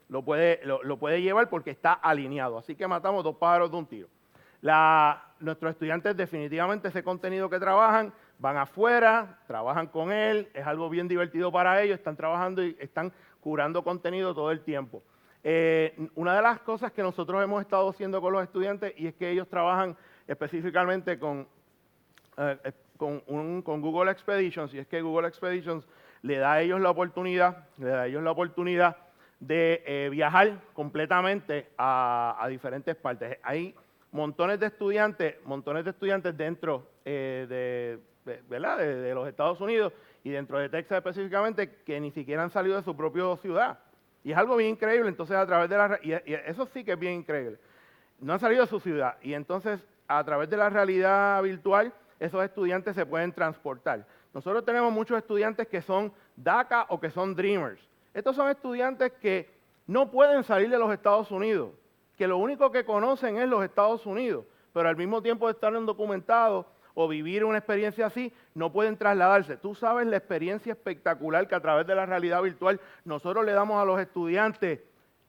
lo puede llevar porque está alineado. Así que matamos 2 pájaros de un tiro. Nuestros estudiantes definitivamente ese contenido que trabajan, van afuera, trabajan con él, es algo bien divertido para ellos, están trabajando y están curando contenido todo el tiempo. Una de las cosas que nosotros hemos estado haciendo con los estudiantes y es que ellos trabajan específicamente con Google Expeditions, y es que Google Expeditions le da a ellos la oportunidad, de viajar completamente a diferentes partes. Hay montones de estudiantes dentro ¿verdad? de los Estados Unidos y dentro de Texas específicamente que ni siquiera han salido de su propia ciudad. Y es algo bien increíble, entonces a través de y eso sí que es bien increíble. No han salido de su ciudad y entonces a través de la realidad virtual esos estudiantes se pueden transportar. Nosotros tenemos muchos estudiantes que son DACA o que son Dreamers. Estos son estudiantes que no pueden salir de los Estados Unidos, que lo único que conocen es los Estados Unidos, pero al mismo tiempo de estar indocumentados o vivir una experiencia así, no pueden trasladarse. Tú sabes la experiencia espectacular que a través de la realidad virtual nosotros le damos a los estudiantes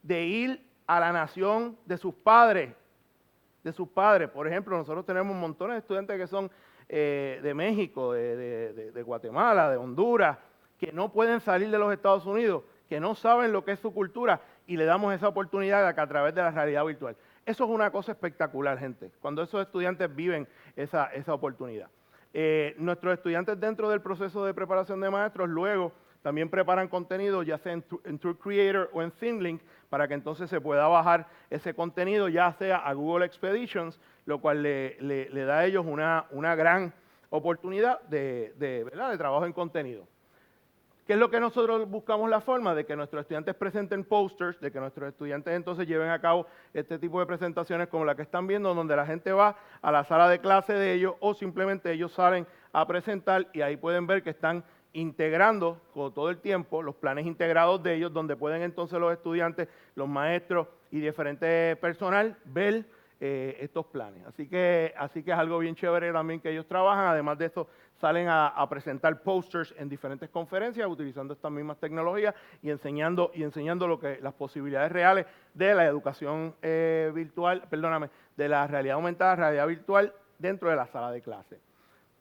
de ir a la nación de sus padres. Por ejemplo, nosotros tenemos montones de estudiantes que son de México, de Guatemala, de Honduras, que no pueden salir de los Estados Unidos, que no saben lo que es su cultura, y le damos esa oportunidad a través de la realidad virtual. Eso es una cosa espectacular, gente, cuando esos estudiantes viven esa oportunidad. Nuestros estudiantes dentro del proceso de preparación de maestros luego también preparan contenido, ya sea en Tour Creator o en ThemeLink, para que entonces se pueda bajar ese contenido, ya sea a Google Expeditions, lo cual le da a ellos una gran oportunidad ¿verdad? de trabajo en contenido. ¿Qué es lo que nosotros buscamos la forma? De que nuestros estudiantes presenten posters, de que nuestros estudiantes entonces lleven a cabo este tipo de presentaciones como la que están viendo, donde la gente va a la sala de clase de ellos o simplemente ellos salen a presentar y ahí pueden ver que están integrando con todo el tiempo los planes integrados de ellos, donde pueden entonces los estudiantes, los maestros y diferente personal ver estos planes. Así que es algo bien chévere también que ellos trabajan. Además de esto, salen a presentar posters en diferentes conferencias utilizando estas mismas tecnologías y enseñando las posibilidades reales de la educación virtual, de la realidad aumentada, realidad virtual dentro de la sala de clase.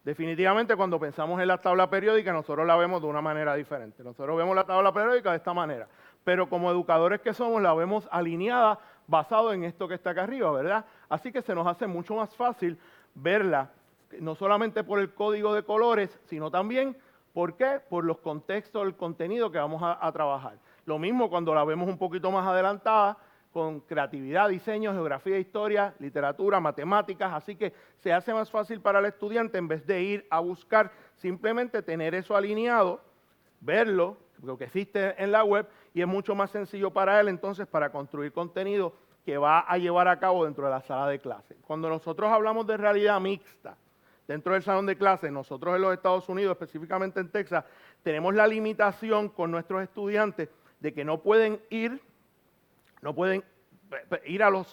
Definitivamente cuando pensamos en la tabla periódica nosotros la vemos de una manera diferente. Nosotros vemos la tabla periódica de esta manera, pero como educadores que somos la vemos alineada basado en esto que está acá arriba, ¿verdad? Así que se nos hace mucho más fácil verla, no solamente por el código de colores, sino también, ¿por qué? Por los contextos del contenido que vamos a trabajar. Lo mismo cuando la vemos un poquito más adelantada, con creatividad, diseño, geografía, historia, literatura, matemáticas, así que se hace más fácil para el estudiante en vez de ir a buscar, simplemente tener eso alineado, verlo, lo que existe en la web, y es mucho más sencillo para él entonces para construir contenido que va a llevar a cabo dentro de la sala de clase. Cuando nosotros hablamos de realidad mixta, dentro del salón de clase, nosotros en los Estados Unidos, específicamente en Texas, tenemos la limitación con nuestros estudiantes de que no pueden ir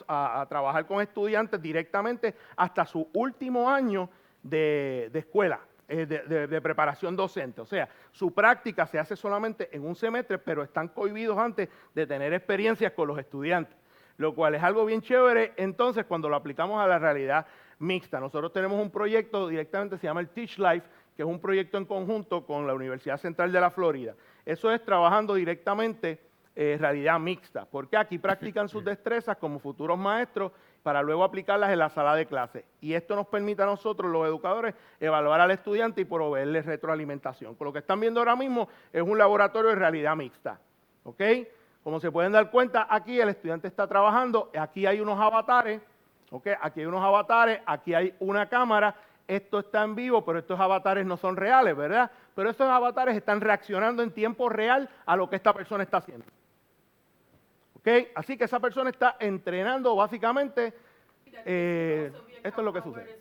a trabajar con estudiantes directamente hasta su último año de escuela, de preparación docente. O sea, su práctica se hace solamente en un semestre, pero están cohibidos antes de tener experiencias con los estudiantes, lo cual es algo bien chévere. Entonces, cuando lo aplicamos a la realidad mixta, nosotros tenemos un proyecto directamente, se llama el Teach Life, que es un proyecto en conjunto con la Universidad Central de la Florida. Eso es trabajando directamente realidad mixta, porque aquí practican sus destrezas como futuros maestros para luego aplicarlas en la sala de clase. Y esto nos permite a nosotros, los educadores, evaluar al estudiante y proveerle retroalimentación. Con lo que están viendo ahora mismo es un laboratorio de realidad mixta. ¿Ok? Como se pueden dar cuenta, aquí el estudiante está trabajando, aquí hay unos avatares, ¿ok? Aquí hay unos avatares, aquí hay una cámara. Esto está en vivo, pero estos avatares no son reales, ¿verdad? Pero estos avatares están reaccionando en tiempo real a lo que esta persona está haciendo. ¿Okay? Así que esa persona está entrenando básicamente, esto es lo que sucede.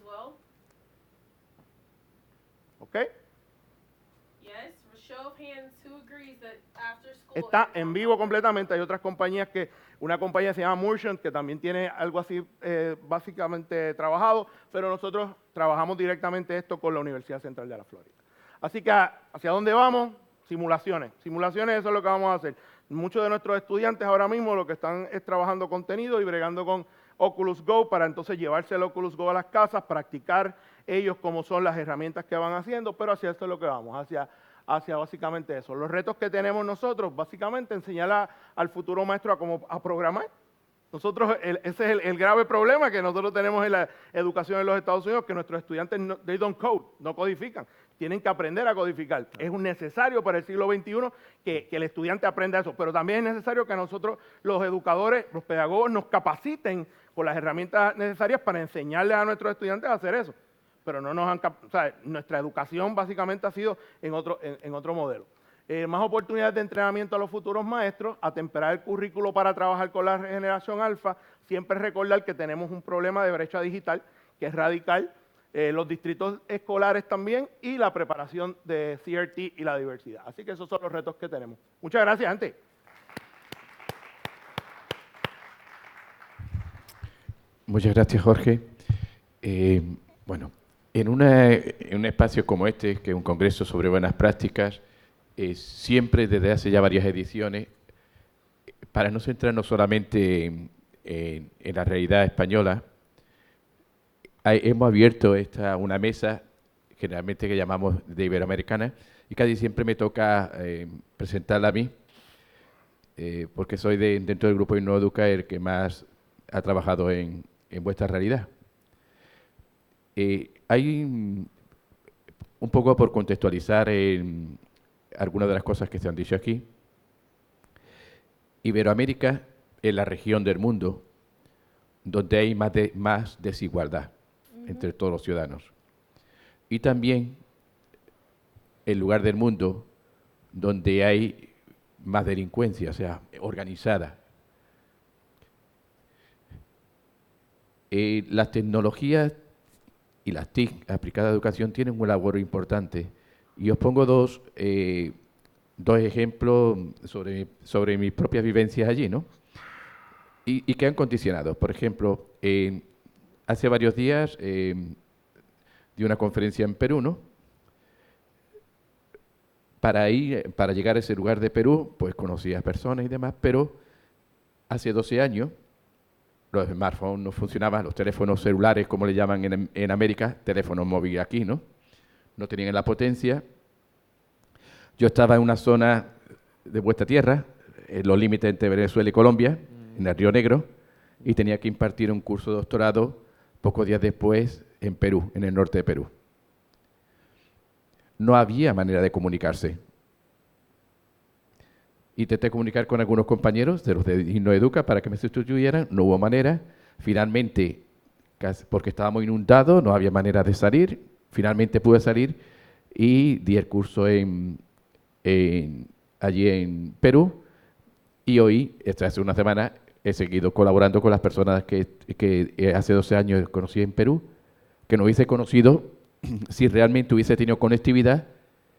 ¿Ok? Está en vivo completamente. Hay otras compañías una compañía se llama Merchant, que también tiene algo así básicamente trabajado, pero nosotros trabajamos directamente esto con la Universidad Central de la Florida. Así que, ¿hacia dónde vamos? Simulaciones. Simulaciones, eso es lo que vamos a hacer. Muchos de nuestros estudiantes ahora mismo lo que están es trabajando contenido y bregando con Oculus Go para entonces llevarse el Oculus Go a las casas, practicar ellos cómo son las herramientas que van haciendo, pero hacia esto es lo que vamos, hacia básicamente eso. Los retos que tenemos nosotros, básicamente, enseñar al futuro maestro a programar. Nosotros, ese es el grave problema que nosotros tenemos en la educación en los Estados Unidos, que nuestros estudiantes, they don't code, no codifican. Tienen que aprender a codificar. Es necesario para el siglo XXI que el estudiante aprenda eso, pero también es necesario que nosotros, los educadores, los pedagogos, nos capaciten con las herramientas necesarias para enseñarles a nuestros estudiantes a hacer eso. Pero no nos han, o sea, nuestra educación básicamente ha sido en otro modelo. Más oportunidades de entrenamiento a los futuros maestros, atemperar el currículo para trabajar con la generación alfa, siempre recordar que tenemos un problema de brecha digital que es radical, los distritos escolares también y la preparación de CRT y la diversidad. Así que esos son los retos que tenemos. Muchas gracias, gente. Muchas gracias, Jorge. Bueno, en un espacio como este, que es un congreso sobre buenas prácticas, siempre desde hace ya varias ediciones, para no centrarnos solamente en la realidad española, hemos abierto una mesa, generalmente que llamamos de Iberoamericana, y casi siempre me toca presentarla a mí, porque soy dentro del grupo InnoEduca el que más ha trabajado en vuestra realidad. Hay un poco por contextualizar algunas de las cosas que se han dicho aquí. Iberoamérica es la región del mundo donde hay más desigualdad entre todos los ciudadanos. Y también el lugar del mundo donde hay más delincuencia, o sea, organizada. Las tecnologías y las TIC aplicadas a la educación tienen un labor importante. Y os pongo dos ejemplos sobre mis propias vivencias allí, ¿no? Y que han condicionado. Por ejemplo, hace varios días di una conferencia en Perú, ¿no? Para llegar a ese lugar de Perú, pues conocí a personas y demás, pero hace 12 años los smartphones no funcionaban, los teléfonos celulares, como le llaman en América, teléfonos móviles aquí, ¿no? No tenían la potencia. Yo estaba en una zona de vuestra tierra, en los límites entre Venezuela y Colombia, en el Río Negro, y tenía que impartir un curso de doctorado pocos días después en Perú, en el norte de Perú. No había manera de comunicarse. Intenté comunicar con algunos compañeros de los de InnoEduca para que me sustituyeran, no hubo manera. Finalmente, porque estábamos inundados, no había manera de salir, finalmente pude salir y di el curso allí en Perú, y hoy, hace una semana, he seguido colaborando con las personas que hace 12 años conocí en Perú, que no hubiese conocido si realmente hubiese tenido conectividad,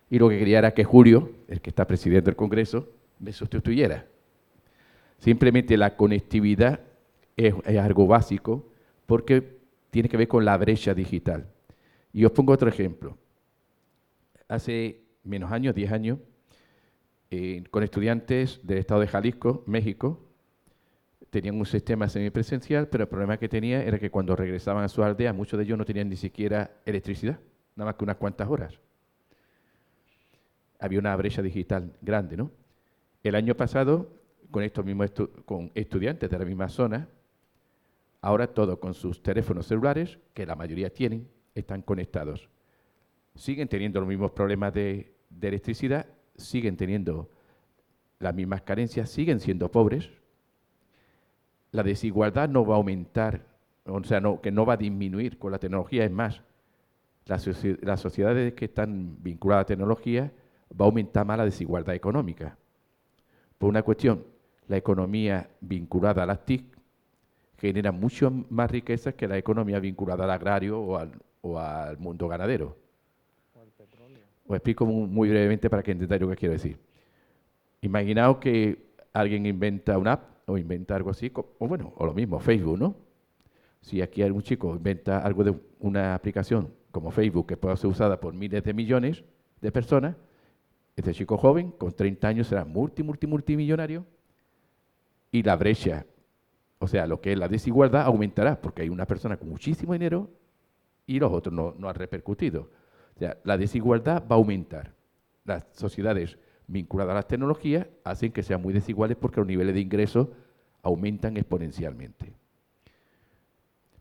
y lo que quería era que Julio, el que está presidiendo el Congreso, me sustituyera. Simplemente la conectividad es algo básico porque tiene que ver con la brecha digital. Y os pongo otro ejemplo. Hace menos años, 10 años, con estudiantes del estado de Jalisco, México, tenían un sistema semipresencial, pero el problema que tenía era que cuando regresaban a su aldea, muchos de ellos no tenían ni siquiera electricidad, nada más que unas cuantas horas. Había una brecha digital grande, ¿no? El año pasado, con estos mismos con estudiantes de la misma zona, ahora todos con sus teléfonos celulares, que la mayoría tienen, están conectados. Siguen teniendo los mismos problemas de electricidad, siguen teniendo las mismas carencias, siguen siendo pobres. La desigualdad no va a aumentar, o sea, que no va a disminuir con la tecnología. Es más, las sociedades que están vinculadas a la tecnología va a aumentar más la desigualdad económica. Por una cuestión, la economía vinculada a las TIC genera mucho más riquezas que la economía vinculada al agrario o al mundo ganadero. Os explico muy brevemente para que entendáis lo que quiero decir. Imaginaos que alguien inventa una app o inventa algo así, o lo mismo, Facebook, ¿no? Si aquí algún chico inventa algo de una aplicación como Facebook que pueda ser usada por miles de millones de personas, Este chico joven, con 30 años, será multimillonario y la brecha, o sea, lo que es la desigualdad, aumentará porque hay una persona con muchísimo dinero y los otros no han repercutido. O sea, la desigualdad va a aumentar. Las sociedades vinculadas a las tecnologías hacen que sean muy desiguales porque los niveles de ingresos aumentan exponencialmente.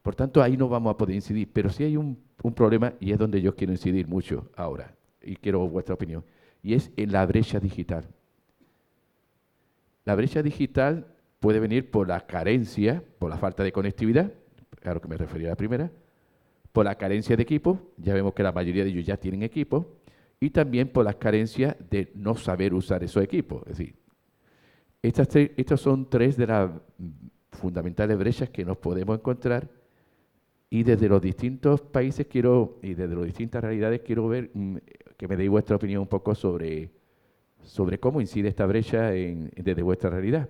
Por tanto, ahí no vamos a poder incidir, pero sí hay un problema y es donde yo quiero incidir mucho ahora y quiero vuestra opinión, y es en la brecha digital. La brecha digital puede venir por la carencia, por la falta de conectividad, claro que me refería a la primera, por la carencia de equipos, ya vemos que la mayoría de ellos ya tienen equipos, y también por las carencias de no saber usar esos equipos. Es decir, estas son tres de las fundamentales brechas que nos podemos encontrar y desde los distintos países y desde las distintas realidades quiero ver que me deis vuestra opinión un poco sobre cómo incide esta brecha desde vuestra realidad.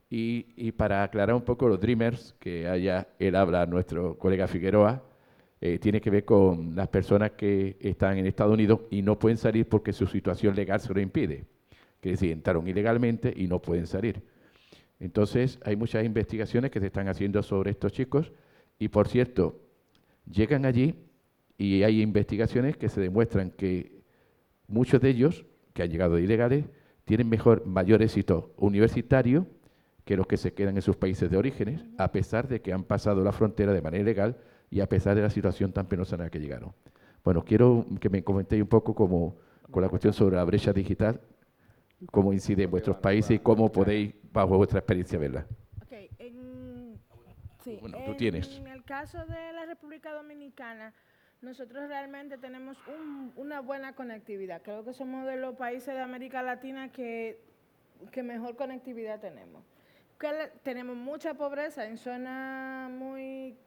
Y para aclarar un poco los Dreamers, que él habla, nuestro colega Figueroa, tiene que ver con las personas que están en Estados Unidos y no pueden salir porque su situación legal se lo impide. Quiere decir, entraron ilegalmente y no pueden salir. Entonces, hay muchas investigaciones que se están haciendo sobre estos chicos y, por cierto, llegan allí y hay investigaciones que se demuestran que muchos de ellos, que han llegado de ilegales, tienen mayor éxito universitario que los que se quedan en sus países de orígenes, a pesar de que han pasado la frontera de manera ilegal y a pesar de la situación tan penosa en la que llegaron. Bueno, quiero que me comentéis un poco con la cuestión sobre la brecha digital, cómo incide en vuestros países y cómo podéis, bajo vuestra experiencia, verla. Okay, sí, Bueno, tú tienes. En el caso de la República Dominicana, nosotros realmente tenemos una buena conectividad. Creo que somos de los países de América Latina que mejor conectividad tenemos. Tenemos mucha pobreza en zonas muy,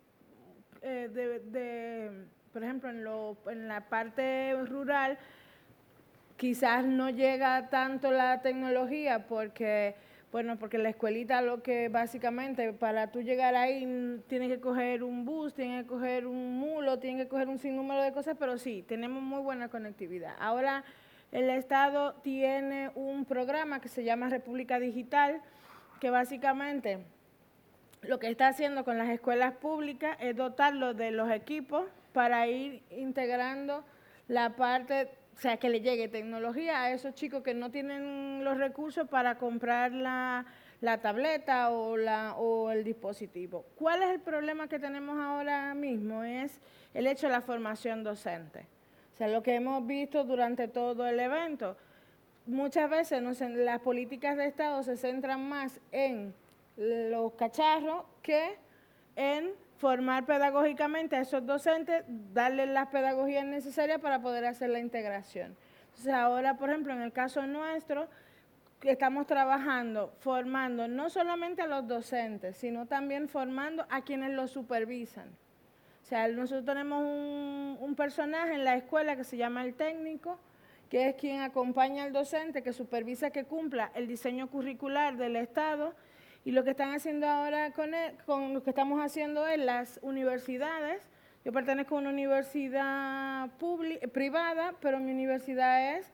por ejemplo, en la parte rural, quizás no llega tanto la tecnología porque la escuelita lo que básicamente para tú llegar ahí tienes que coger un bus, tienes que coger un mulo, tienes que coger un sinnúmero de cosas, pero sí, tenemos muy buena conectividad. Ahora el Estado tiene un programa que se llama República Digital, que básicamente lo que está haciendo con las escuelas públicas es dotarlos de los equipos para ir integrando la parte, o sea, que le llegue tecnología a esos chicos que no tienen los recursos para comprar la tableta o el dispositivo. ¿Cuál es el problema que tenemos ahora mismo? Es el hecho de la formación docente. O sea, lo que hemos visto durante todo el evento. Muchas veces las políticas de Estado se centran más en los cacharros que en formar pedagógicamente a esos docentes, darles las pedagogías necesarias para poder hacer la integración. Entonces ahora, por ejemplo, en el caso nuestro, que estamos trabajando, formando no solamente a los docentes, sino también formando a quienes los supervisan. O sea, nosotros tenemos un personaje en la escuela que se llama el técnico, que es quien acompaña al docente, que supervisa que cumpla el diseño curricular del Estado. Y lo que están haciendo ahora con lo que estamos haciendo en las universidades, yo pertenezco a una universidad privada, pero mi universidad es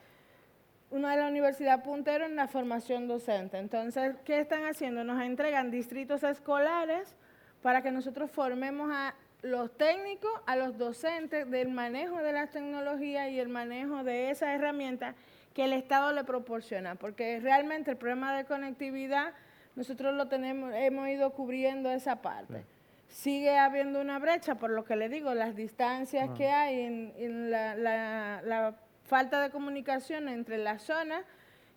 una de las universidades punteras en la formación docente. Entonces, ¿qué están haciendo? Nos entregan distritos escolares para que nosotros formemos a los técnicos, a los docentes del manejo de las tecnologías y el manejo de esas herramientas que el Estado le proporciona, porque realmente el problema de conectividad nosotros hemos ido cubriendo esa parte. Sigue habiendo una brecha, por lo que le digo, las distancias que hay en la falta de comunicación entre las zonas,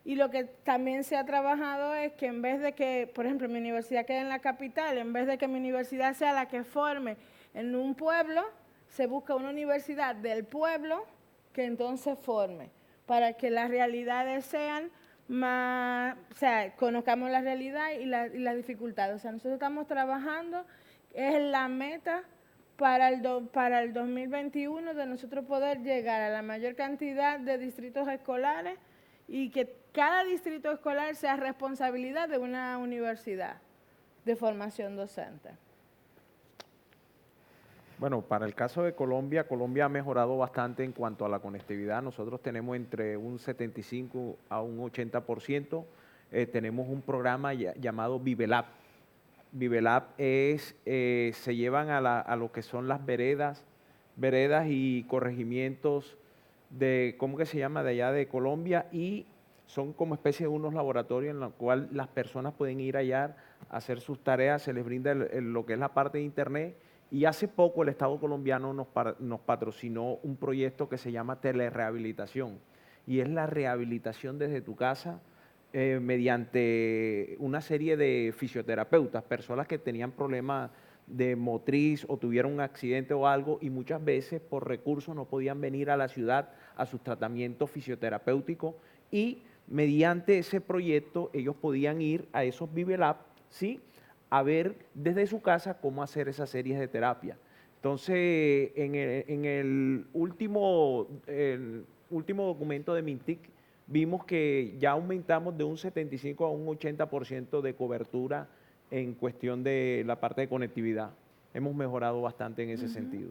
y lo que también se ha trabajado es que en vez de que, por ejemplo, mi universidad quede en la capital, en vez de que mi universidad sea la que forme en un pueblo, se busca una universidad del pueblo que entonces forme, para que las realidades sean más, o sea, conozcamos la realidad y las dificultades. O sea, nosotros estamos trabajando, es la meta para el 2021 de nosotros poder llegar a la mayor cantidad de distritos escolares y que cada distrito escolar sea responsabilidad de una universidad de formación docente. Bueno, para el caso de Colombia, Colombia ha mejorado bastante en cuanto a la conectividad. Nosotros tenemos entre un 75 a un 80%. Tenemos un programa llamado Vivelab. Vivelab se llevan a lo que son las veredas y corregimientos de, ¿cómo que se llama?, de allá de Colombia, y son como especie de unos laboratorios en los cuales las personas pueden ir allá a hacer sus tareas, se les brinda lo que es la parte de internet. Y hace poco el Estado colombiano nos patrocinó un proyecto que se llama telerehabilitación, y es la rehabilitación desde tu casa mediante una serie de fisioterapeutas, personas que tenían problemas de motriz o tuvieron un accidente o algo, y muchas veces por recursos no podían venir a la ciudad a sus tratamientos fisioterapéuticos, y mediante ese proyecto ellos podían ir a esos Vivelab, ¿sí?, a ver desde su casa cómo hacer esas series de terapia. Entonces, en el último documento de MINTIC, vimos que ya aumentamos de un 75 a un 80% de cobertura en cuestión de la parte de conectividad. Hemos mejorado bastante en ese sentido.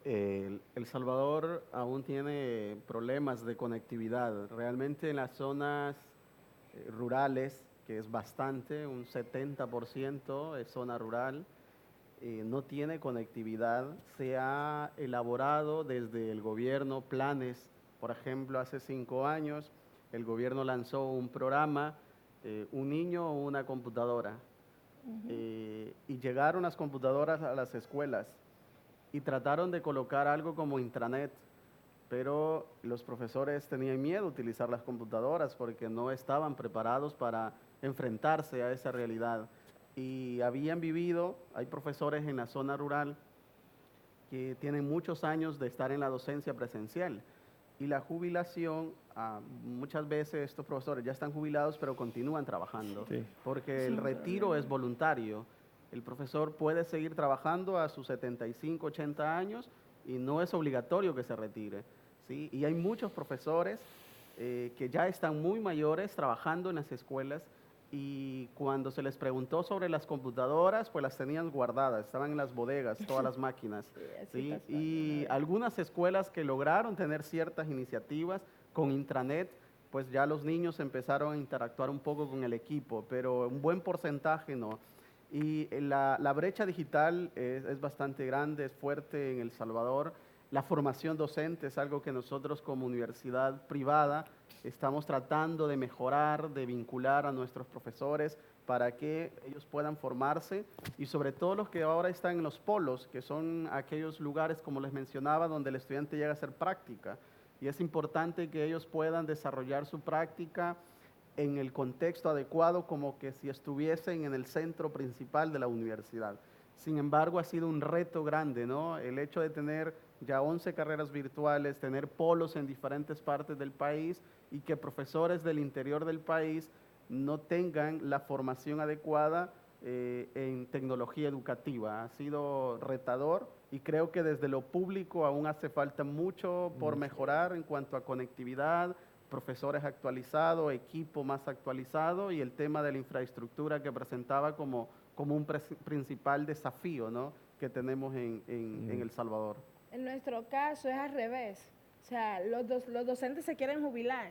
El Salvador aún tiene problemas de conectividad. Realmente en las zonas rurales, que es bastante, un 70% es zona rural, no tiene conectividad. Se ha elaborado desde el gobierno planes. Por ejemplo, hace 5 años el gobierno lanzó un programa, un niño o una computadora, y llegaron las computadoras a las escuelas y trataron de colocar algo como intranet, pero los profesores tenían miedo de utilizar las computadoras porque no estaban preparados para enfrentarse a esa realidad. Y habían vivido, hay profesores en la zona rural que tienen muchos años de estar en la docencia presencial, y la jubilación, muchas veces estos profesores ya están jubilados pero continúan trabajando, Sí. porque el retiro es voluntario. El profesor puede seguir trabajando a sus 75, 80 años y no es obligatorio que se retire, ¿sí? Y hay muchos profesores que ya están muy mayores trabajando en las escuelas, y cuando se les preguntó sobre las computadoras, pues las tenían guardadas, estaban en las bodegas, todas las máquinas. Sí, ¿Sí? Y algunas escuelas que lograron tener ciertas iniciativas con intranet, pues ya los niños empezaron a interactuar un poco con el equipo, pero un buen porcentaje no. Y la brecha digital es bastante grande, es fuerte en El Salvador. La formación docente es algo que nosotros como universidad privada estamos tratando de mejorar, de vincular a nuestros profesores para que ellos puedan formarse, y sobre todo los que ahora están en los polos, que son aquellos lugares, como les mencionaba, donde el estudiante llega a hacer práctica. Y es importante que ellos puedan desarrollar su práctica en el contexto adecuado, como que si estuviesen en el centro principal de la universidad. Sin embargo, ha sido un reto grande, ¿no? El hecho de tener ya 11 carreras virtuales, tener polos en diferentes partes del país, y que profesores del interior del país no tengan la formación adecuada en tecnología educativa. Ha sido retador, y creo que desde lo público aún hace falta mucho por mejorar en cuanto a conectividad, profesores actualizados, equipo más actualizado, y el tema de la infraestructura que presentaba como un principal desafío, ¿no?, que tenemos en El Salvador. En nuestro caso es al revés. O sea, los docentes se quieren jubilar.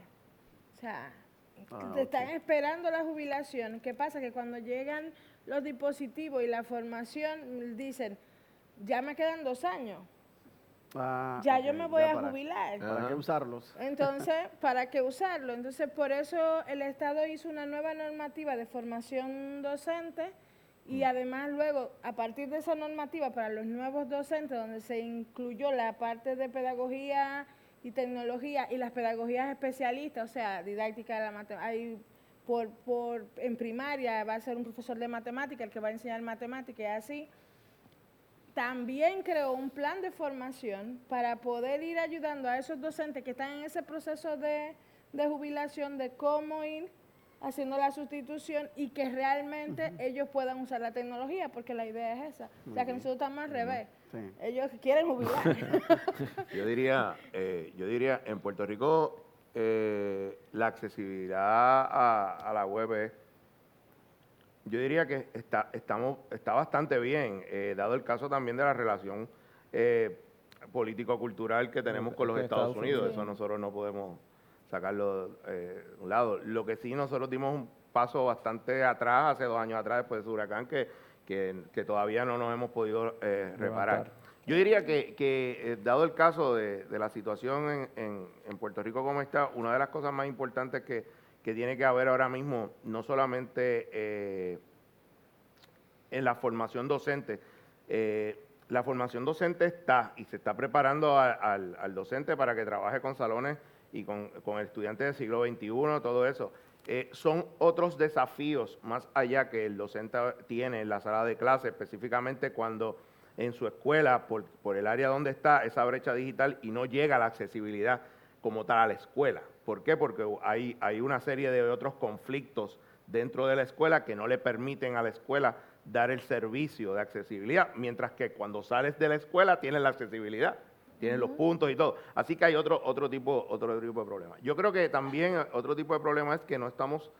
O sea, están esperando la jubilación. ¿Qué pasa? Que cuando llegan los dispositivos y la formación, dicen, ya me quedan 2 años. Ya yo me voy a jubilar. ¿Para qué usarlos? Entonces, ¿para qué usarlo? Entonces, por eso el Estado hizo una nueva normativa de formación docente, y además luego, a partir de esa normativa para los nuevos docentes, donde se incluyó la parte de pedagogía y tecnología y las pedagogías especialistas, o sea, didáctica de la matemática, en primaria va a ser un profesor de matemática el que va a enseñar matemática y así. También creó un plan de formación para poder ir ayudando a esos docentes que están en ese proceso de jubilación, de cómo ir haciendo la sustitución y que realmente ellos puedan usar la tecnología, porque la idea es esa. O sea, que nosotros estamos al revés. Sí. Ellos quieren jubilar. Yo diría, en Puerto Rico la accesibilidad a la web es Yo diría que está bastante bien, dado el caso también de la relación político-cultural que tenemos con los Estados Unidos. Sí. Eso nosotros no podemos sacarlo de un lado. Lo que sí, nosotros dimos un paso bastante atrás, hace 2 años atrás, después de ese huracán, que todavía no nos hemos podido reparar. Yo diría que dado el caso de la situación en Puerto Rico como está, una de las cosas más importantes que tiene que haber ahora mismo, no solamente en la formación docente, la formación docente está y se está preparando al docente para que trabaje con salones y con estudiantes del siglo XXI, todo eso. Son otros desafíos más allá que el docente tiene en la sala de clase, específicamente cuando en su escuela, por el área donde está, esa brecha digital y no llega la accesibilidad como tal a la escuela. ¿Por qué? Porque hay una serie de otros conflictos dentro de la escuela que no le permiten a la escuela dar el servicio de accesibilidad, mientras que cuando sales de la escuela tienes la accesibilidad, tienes los puntos y todo. Así que hay otro tipo de problema. Yo creo que también otro tipo de problema es que no estamos,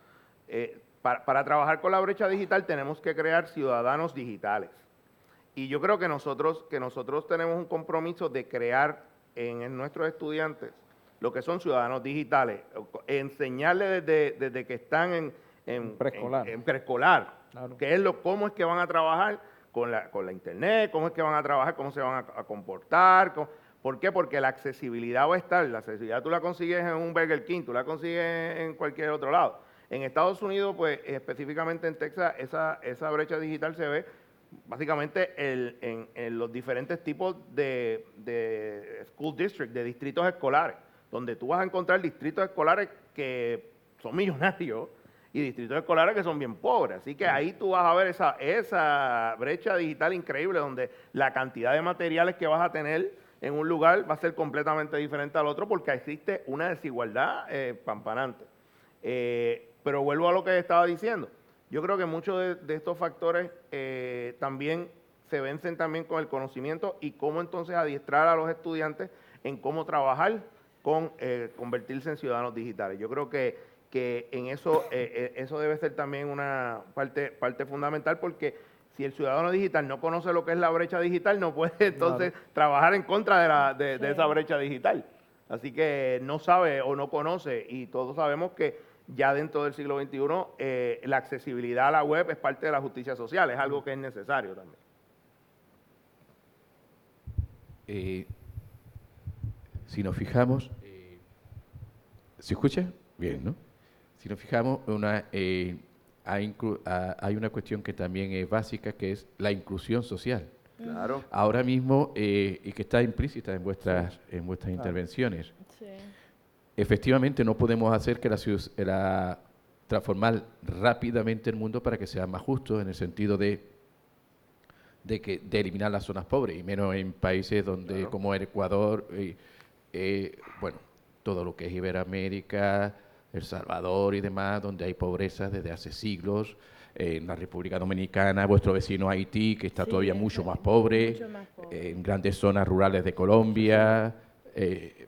para trabajar con la brecha digital tenemos que crear ciudadanos digitales. Y yo creo que nosotros tenemos un compromiso de crear en nuestros estudiantes lo que son ciudadanos digitales, enseñarles desde que están en preescolar, Claro. cómo es que van a trabajar con la internet, cómo es que van a trabajar, cómo se van a comportar. ¿Por qué? Porque la accesibilidad va a estar. La accesibilidad tú la consigues en un Burger King, tú la consigues en cualquier otro lado. En Estados Unidos, pues específicamente en Texas, esa brecha digital se ve básicamente en los diferentes tipos de school district, de distritos escolares, donde tú vas a encontrar distritos escolares que son millonarios y distritos escolares que son bien pobres. Así que ahí tú vas a ver esa brecha digital increíble, donde la cantidad de materiales que vas a tener en un lugar va a ser completamente diferente al otro, porque existe una desigualdad pampanante. Pero vuelvo a lo que estaba diciendo. Yo creo que muchos de estos factores también se vencen también con el conocimiento y cómo entonces adiestrar a los estudiantes en cómo trabajar con convertirse en ciudadanos digitales. Yo creo que en eso debe ser también una parte fundamental, porque si el ciudadano digital no conoce lo que es la brecha digital, no puede entonces trabajar en contra de esa brecha digital. Así que no sabe o no conoce, y todos sabemos que ya dentro del siglo XXI la accesibilidad a la web es parte de la justicia social, es algo que es necesario también. Si nos fijamos, ¿se escucha? Bien, ¿no? Si nos fijamos, hay una cuestión que también es básica, que es la inclusión social. Claro. Ahora mismo, y que está implícita en vuestras intervenciones. Sí. Efectivamente, no podemos hacer que transformar rápidamente el mundo para que sea más justo, en el sentido de eliminar las zonas pobres, y menos en países donde, como el Ecuador, bueno, todo lo que es Iberoamérica, El Salvador y demás, donde hay pobreza desde hace siglos. En la República Dominicana, vuestro vecino Haití, que está todavía mucho más pobre. Mucho más pobre. En grandes zonas rurales de Colombia.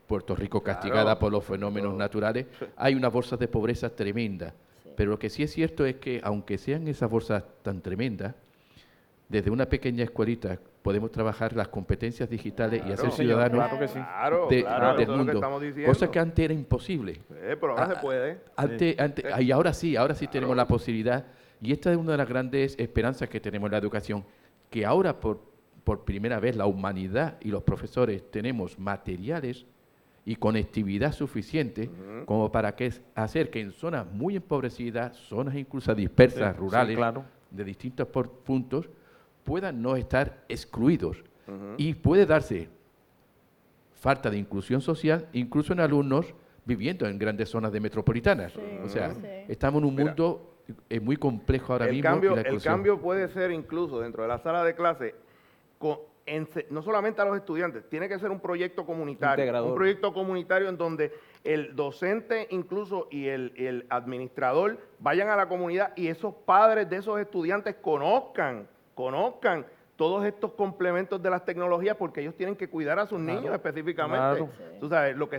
Puerto Rico castigada por los fenómenos naturales. Hay unas bolsas de pobreza tremendas. Pero lo que sí es cierto es que, aunque sean esas bolsas tan tremendas, desde una pequeña escuelita podemos trabajar las competencias digitales y hacer ciudadanos claro que sí. del eso es lo que mundo. estamos diciendo. Cosa que antes era imposible. Pero ahora se puede. Y ahora sí tenemos la posibilidad. Y esta es una de las grandes esperanzas que tenemos en la educación, que ahora por primera vez la humanidad y los profesores tenemos materiales y conectividad suficiente como para hacer que en zonas muy empobrecidas, zonas incluso dispersas, rurales, de distintos puntos, puedan no estar excluidos. Y puede darse falta de inclusión social incluso en alumnos viviendo en grandes zonas de metropolitanas. O sea, estamos en un mundo muy complejo ahora mismo. El cambio puede ser incluso dentro de la sala de clase, no solamente a los estudiantes, tiene que ser un proyecto comunitario. Integrador. Un proyecto comunitario en donde el docente incluso y el administrador vayan a la comunidad y esos padres de esos estudiantes conozcan todos estos complementos de las tecnologías, porque ellos tienen que cuidar a sus niños específicamente. Claro. Tú sabes, lo que